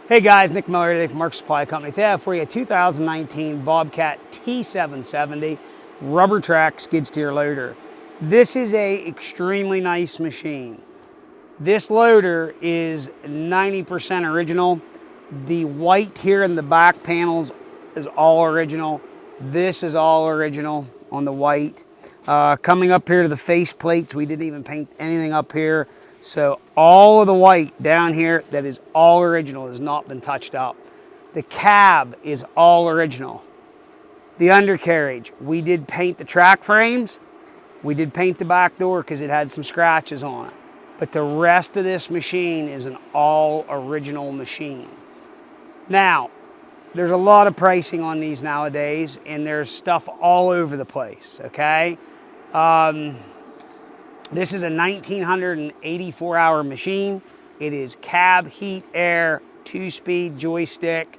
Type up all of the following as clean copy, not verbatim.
Hey guys, Nick Miller today from Mark Supply Company. Today I have for you a 2019 Bobcat T770 rubber track skid steer loader. This is a extremely nice machine. This loader is 90% original. The white here in the back panels is all original. This is all original on the white. Coming up here to the face plates, we didn't even paint anything up here. So all of the white down here, that is all original, has not been touched up. The cab is all original. The undercarriage, we did paint the track frames. We did paint the back door because it had some scratches on it. But the rest of this machine is an all original machine. Now, there's a lot of pricing on these nowadays, and there's stuff all over the place, okay? This is a 1984-hour machine. It is cab, heat, air, 2-speed joystick,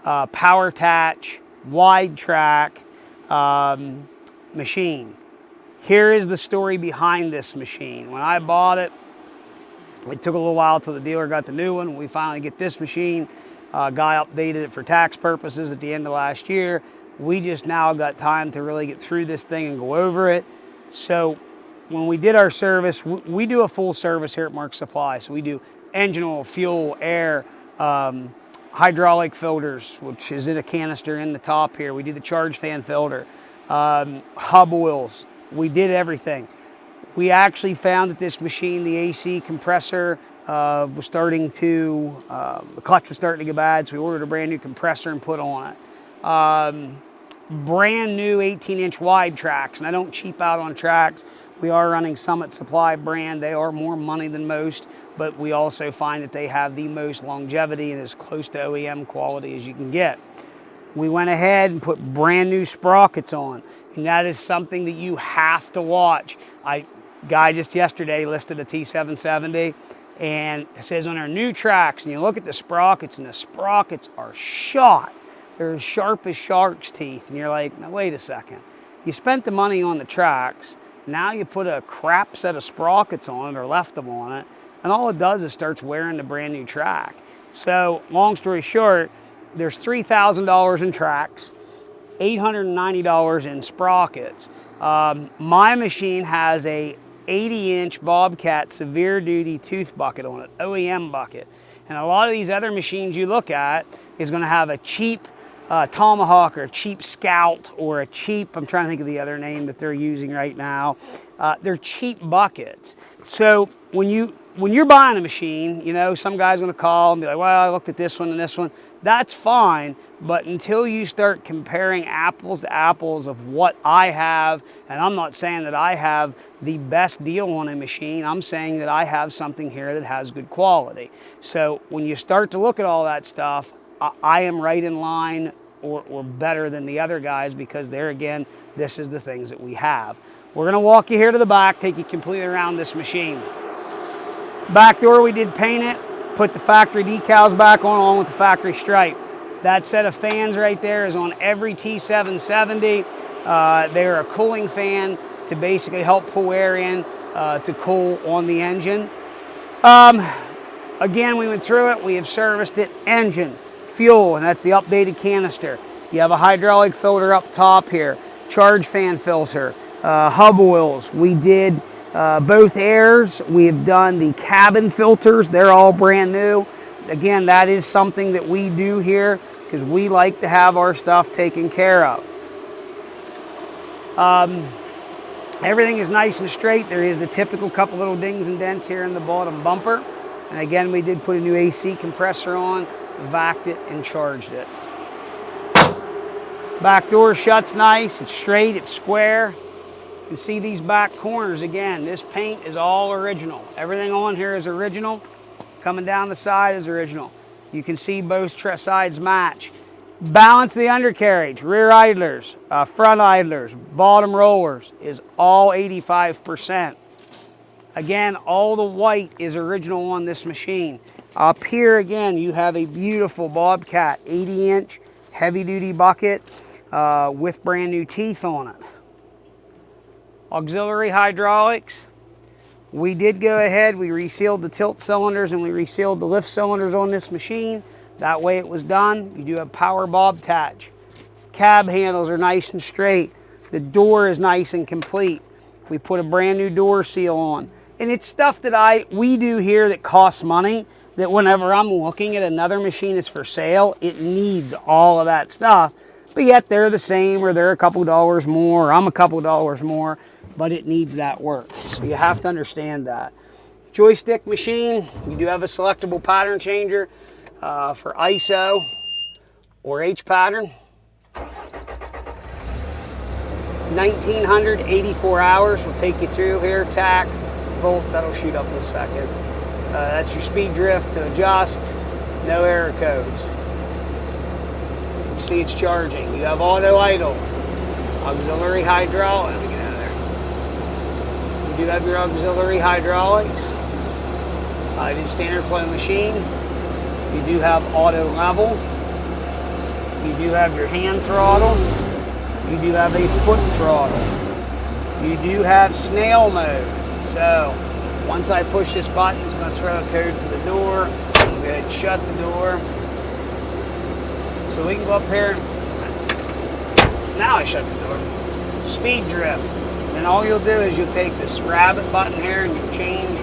power attach, wide track machine. Here is the story behind this machine. When I bought it, it took a little while till the dealer got the new one. We finally get this machine. Guy updated it for tax purposes at the end of last year. We just now got time to really get through this thing and go over it. So when we did our service, we do a full service here at Mark Supply. So we do engine oil, fuel, air, hydraulic filters, which is in a canister in the top here. We do the charge fan filter, hub oils. We did everything. We actually found that this machine, the AC compressor, was starting to, the clutch was starting to get bad, so we ordered a brand new compressor and put on it. Brand new 18-inch wide tracks, and I don't cheap out on tracks. We are running Summit Supply brand. They are more money than most, but we also find that they have the most longevity and as close to OEM quality as you can get. We went ahead and put brand new sprockets on, and that is something that you have to watch. Guy just yesterday listed a T770, and it says on our new tracks, and you look at the sprockets, and the sprockets are shot. They're as sharp as shark's teeth, and you're like, now wait a second. You spent the money on the tracks, now you put a crap set of sprockets on it or left them on it, and all it does is starts wearing the brand new track. So long story short, there's $3,000 in tracks, $890 in sprockets. My machine has a 80-inch Bobcat severe duty tooth bucket on it, OEM bucket. And a lot of these other machines you look at is going to have a cheap Tomahawk or a cheap Scout or a cheap, I'm trying to think of the other name that they're using right now. They're cheap buckets. So when you're buying a machine, you know, some guy's going to call and be like, well, I looked at this one and this one. That's fine, but until you start comparing apples to apples of what I have, and I'm not saying that I have the best deal on a machine, I'm saying that I have something here that has good quality. So when you start to look at all that stuff, I am right in line or better than the other guys, because there again, this is the things that we have. We're gonna walk you here to the back, take you completely around this machine. Back door, we did paint it, put the factory decals back on along with the factory stripe. That set of fans right there is on every T770. They're a cooling fan to basically help pull air in to cool on the engine. Again, we went through it, we have serviced it. Engine, fuel, and that's the updated canister. You have a hydraulic filter up top here, charge fan filter, hub oils. We did both airs. We have done the cabin filters. They're all brand new. Again, that is something that we do here because we like to have our stuff taken care of. Everything is nice and straight. There is the typical couple little dings and dents here in the bottom bumper. And again, we did put a new AC compressor on, vacked it, and charged it. Back door shuts nice. It's straight, it's square. You can see these back corners again. This paint is all original. Everything on here is original. Coming down the side is original. You can see both sides match. Balance the undercarriage, rear idlers, front idlers, bottom rollers is all 85%. Again, all the white is original on this machine. Up here again, you have a beautiful Bobcat 80-inch heavy-duty bucket with brand new teeth on it. Auxiliary hydraulics. We did go ahead, we resealed the tilt cylinders and we resealed the lift cylinders on this machine. that way it was done. You do have power bob attach. Cab handles are nice and straight. The door is nice and complete. We put a brand new door seal on. And it's stuff that we do here that costs money, that whenever I'm looking at another machine that's for sale, it needs all of that stuff. But yet they're the same, or they're a couple dollars more, or I'm a couple dollars more, but it needs that work. So you have to understand that. Joystick machine, you do have a selectable pattern changer for ISO or H pattern. 1984 hours will take you through here. Tack, volts, that'll shoot up in a second. That's your speed drift to adjust, no error codes. You can see it's charging. You have auto idle, auxiliary hydraulic. Let me get out of there. You do have your auxiliary hydraulics. It is standard flow machine. You do have auto level. You do have your hand throttle. You do have a foot throttle. You do have snail mode. So once I push this button, it's going to throw a code for the door. I'm going to go ahead and shut the door. So we can go up here. Now I shut the door. Speed drift. Then all you'll do is you'll take this rabbit button here and you'll change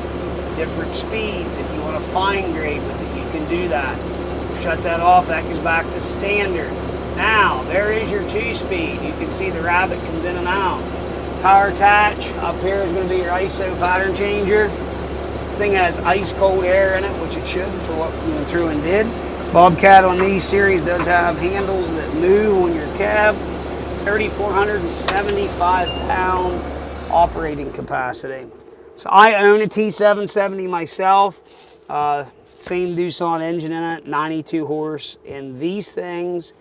different speeds. If you want to fine grade with it, you can do that. Shut that off. That goes back to standard. Now, there is your 2-speed. You can see the rabbit comes in and out. Power attach. Up here is going to be your ISO pattern changer. Thing has ice cold air in it, which it should for what we went through and did. Bobcat on these series does have handles that move on your cab. 3,475 pound operating capacity. So I own a T770 myself. Same Doosan engine in it, 92 horse. And these things,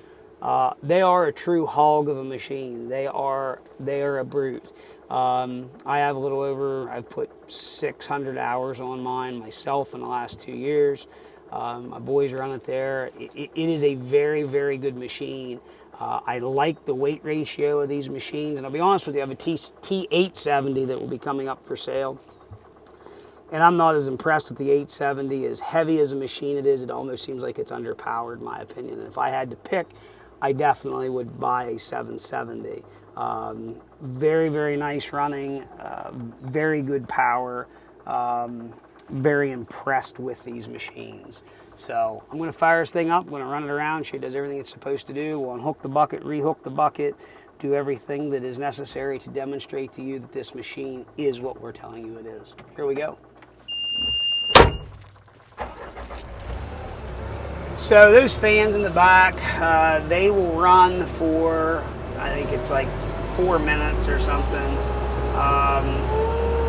they are a true hog of a machine. They are a brute. I have a little over, I've put 600 hours on mine myself in the last 2 years. My boys run it there. It is a very, very good machine. I like the weight ratio of these machines. And I'll be honest with you, I have a T870 that will be coming up for sale. And I'm not as impressed with the 870. As heavy as a machine it is, it almost seems like it's underpowered, in my opinion. And if I had to pick, I definitely would buy a 770. Very, very nice running, very good power. Very impressed with these machines. So I'm going to fire this thing up. I'm going to run it around. She does everything it's supposed to do. We'll unhook the bucket, rehook the bucket, do everything that is necessary to demonstrate to you that this machine is what we're telling you it is. Here we go. So those fans in the back, they will run for, I think it's like 4 minutes or something.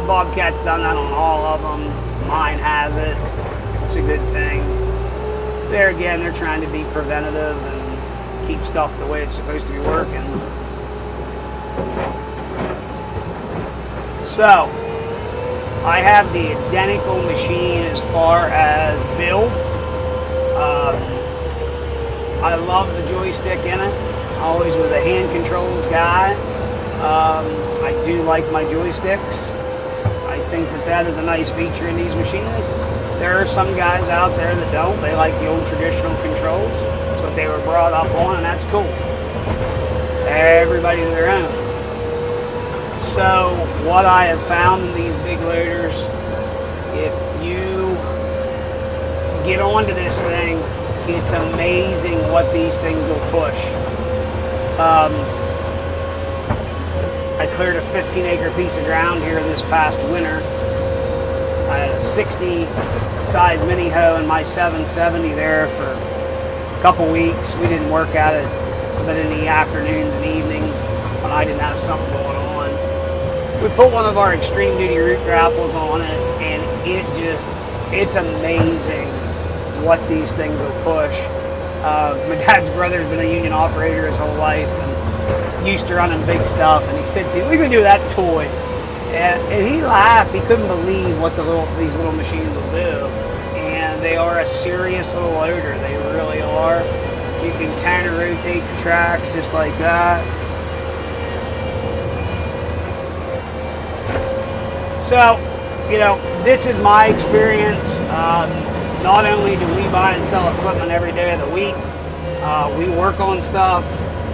Bobcat's done that on all of them. Mine has it. It's a good thing. There again, they're trying to be preventative and keep stuff the way it's supposed to be working. So, I have the identical machine as far as build. I love the joystick in it. I always was a hand controls guy. I do like my joysticks. I think that is a nice feature in these machines. There are some guys out there that don't. They like the old traditional controls. That's what they were brought up on, and that's cool. Everybody to their own. So what I have found in these big loaders, if you get onto this thing, it's amazing what these things will push. I cleared a 15-acre piece of ground here this past winter. I had a 60 size mini hoe in my 770 there for a couple weeks. We didn't work at it, but in the afternoons and evenings when I didn't have something going on, we put one of our extreme duty root grapples on it, and it's amazing what these things will push. My dad's brother's been a union operator his whole life and used to running big stuff, and he said to me, "We can do that toy." And he laughed. He couldn't believe what these little machines will do. And they are a serious little loader. They really are. You can kind of rotate the tracks just like that. So, you know, this is my experience. not only do we buy and sell equipment every day of the week, we work on stuff.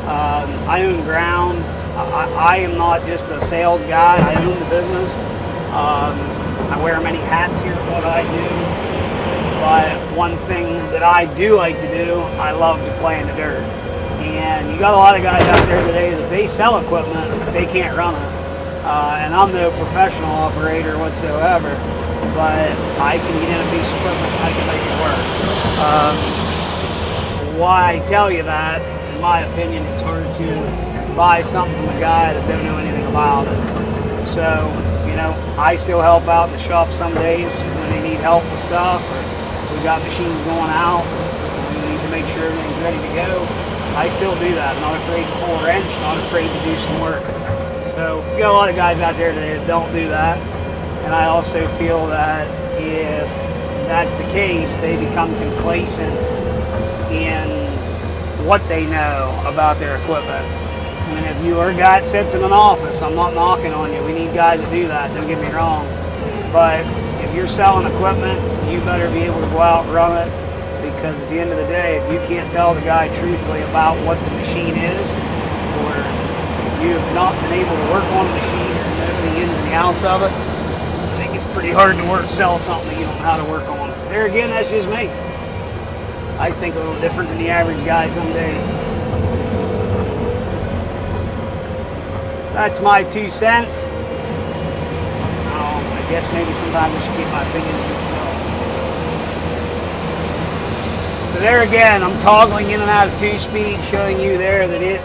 I own ground. I am not just a sales guy. I own the business. I wear many hats here in what I do. But one thing that I do like to do, I love to play in the dirt. And you got a lot of guys out there today that they sell equipment, but they can't run it. And I'm no professional operator whatsoever, but I can get in a piece of equipment and I can make it work. Why I tell you that, in my opinion, it's hard to buy something from a guy that don't know anything about it. So, you know, I still help out in the shop some days when they need help with stuff, or we got machines going out, we need to make sure everything's ready to go. I still do that. Not afraid to pull a wrench, not afraid to do some work. So you got a lot of guys out there today that don't do that. And I also feel that if that's the case, they become complacent in what they know about their equipment. And if you are a guy that sits in an office, I'm not knocking on you. We need guys that do that, don't get me wrong. But if you're selling equipment, you better be able to go out and run it. Because at the end of the day, if you can't tell the guy truthfully about what the machine is, or you have not been able to work on the machine or know the ins and the outs of it, I think it's pretty hard to sell something that you don't know how to work on. There again, that's just me. I think a little different than the average guy some days. That's my 2 cents. I guess maybe sometimes I should keep my opinions to myself. So there again, I'm toggling in and out of 2-speed, showing you there that it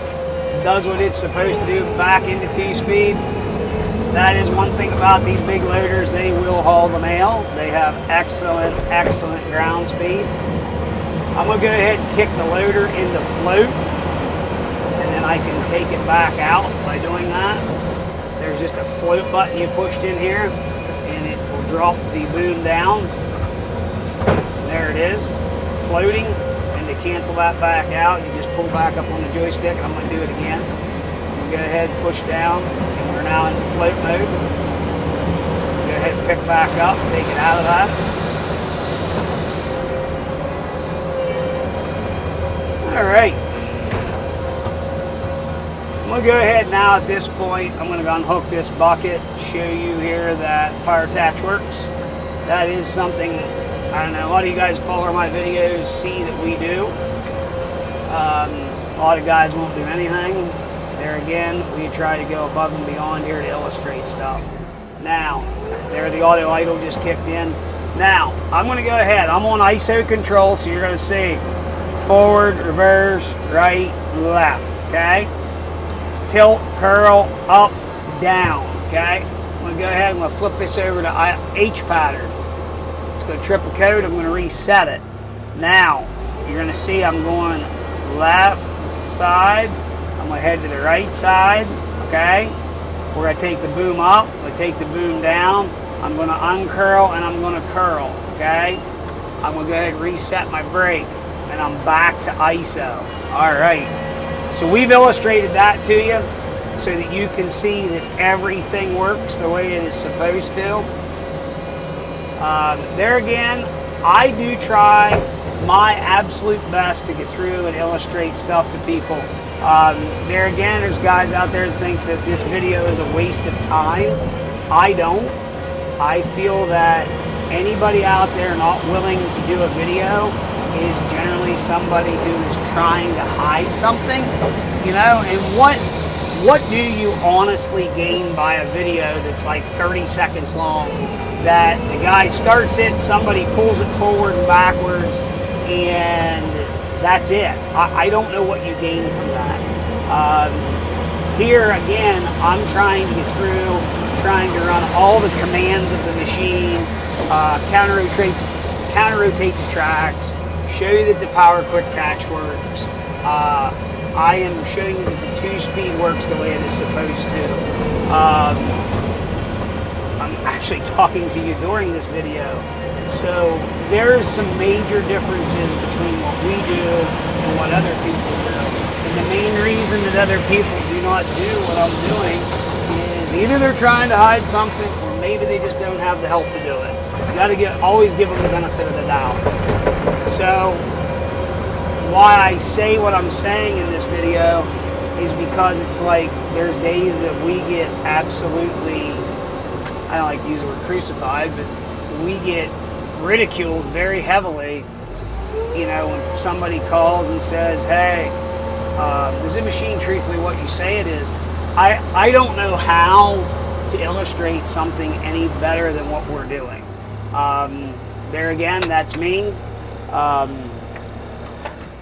does what it's supposed to do back into 2-speed. That is one thing about these big loaders. They will haul the mail. They have excellent, excellent ground speed. I'm going to go ahead and kick the loader into float, and then I can take it back out by doing that. There's just a float button you pushed in here, and it will drop the boom down. There it is, floating. And to cancel that back out, you just pull back up on the joystick, and I'm going to do it again. We'll go ahead and push down, and we're now in float mode. Go ahead and pick back up, take it out of that. All right. I'm going to go ahead now at this point. I'm going to unhook this bucket, show you here that fire attach works. That is something, I don't know, a lot of you guys follow my videos, see that we do. A lot of guys won't do anything. There again, we try to go above and beyond here to illustrate stuff. Now, there the auto idle just kicked in. Now, I'm going to go ahead. I'm on ISO control, so you're going to see forward, reverse, right, left, okay? Tilt, curl, up, down, okay? I'm going to go ahead and I'm going to flip this over to H pattern. It's going to trip a code. I'm going to reset it. Now, you're going to see I'm going left side. I'm going to head to the right side, okay? We're going to take the boom up. I'm going to take the boom down. I'm going to uncurl and I'm going to curl, okay? I'm going to go ahead and reset my brake. And I'm back to ISO. All right. So we've illustrated that to you so that you can see that everything works the way it is supposed to. There again, I do try my absolute best to get through and illustrate stuff to people. There again, there's guys out there that think that this video is a waste of time. I don't. I feel that anybody out there not willing to do a video is generally somebody who is trying to hide something, you know. And what do you honestly gain by a video that's like 30 seconds long, that the guy starts it, somebody pulls it forward and backwards, and that's it? I don't know what you gain from that. Here again, I'm trying to get through, trying to run all the commands of the machine, counter rotate the tracks, show you that the power quick catch works. I am showing you that the 2-speed works the way it is supposed to. I'm actually talking to you during this video. So there's some major differences between what we do and what other people do. And the main reason that other people do not do what I'm doing is either they're trying to hide something, or maybe they just don't have the help to do it. You got to always give them the benefit of the doubt. So why I say what I'm saying in this video is because it's like there's days that we get absolutely, I don't like to use the word crucified, but we get ridiculed very heavily, you know, when somebody calls and says, hey, is the machine truthfully what you say it is? I don't know how to illustrate something any better than what we're doing. There again, that's me.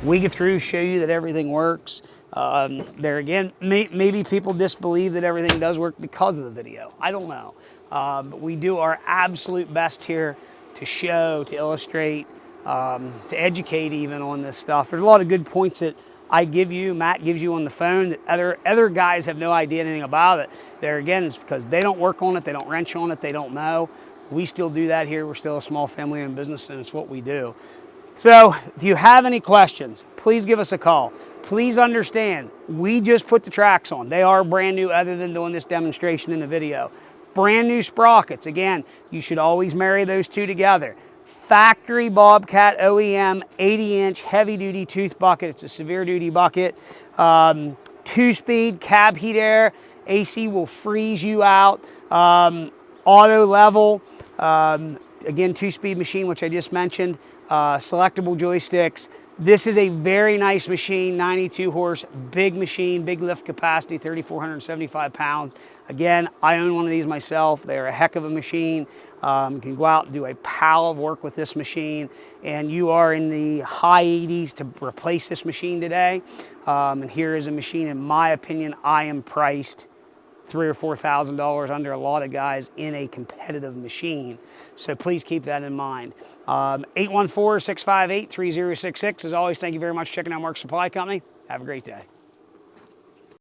We get through, show you that everything works. There again, maybe people disbelieve that everything does work because of the video. I don't know. But we do our absolute best here to show, to illustrate, to educate even on this stuff. There's a lot of good points that I give you, Matt gives you on the phone, that other guys have no idea anything about it. There again, it's because they don't work on it, they don't wrench on it, they don't know. We still do that here. We're still a small family-owned business, and it's what we do. So if you have any questions, please give us a call. Please understand, we just put the tracks on. They are brand new other than doing this demonstration in the video. Brand new sprockets. Again, you should always marry those two together. Factory Bobcat OEM 80-inch heavy-duty tooth bucket. It's a severe duty bucket. 2-speed cab heat air. AC will freeze you out. Auto level. Again, 2-speed machine, which I just mentioned. Selectable joysticks. This is a very nice machine, 92 horse, big machine, big lift capacity, 3,475 pounds. Again, I own one of these myself. They're a heck of a machine. You can go out and do a pile of work with this machine, and you are in the high 80s to replace this machine today. And here is a machine, in my opinion, I am priced $3,000 or $4,000 under a lot of guys in a competitive machine. So please keep that in mind. 814-658-3066. As always, thank you very much for checking out Mark's Supply Company. Have a great day.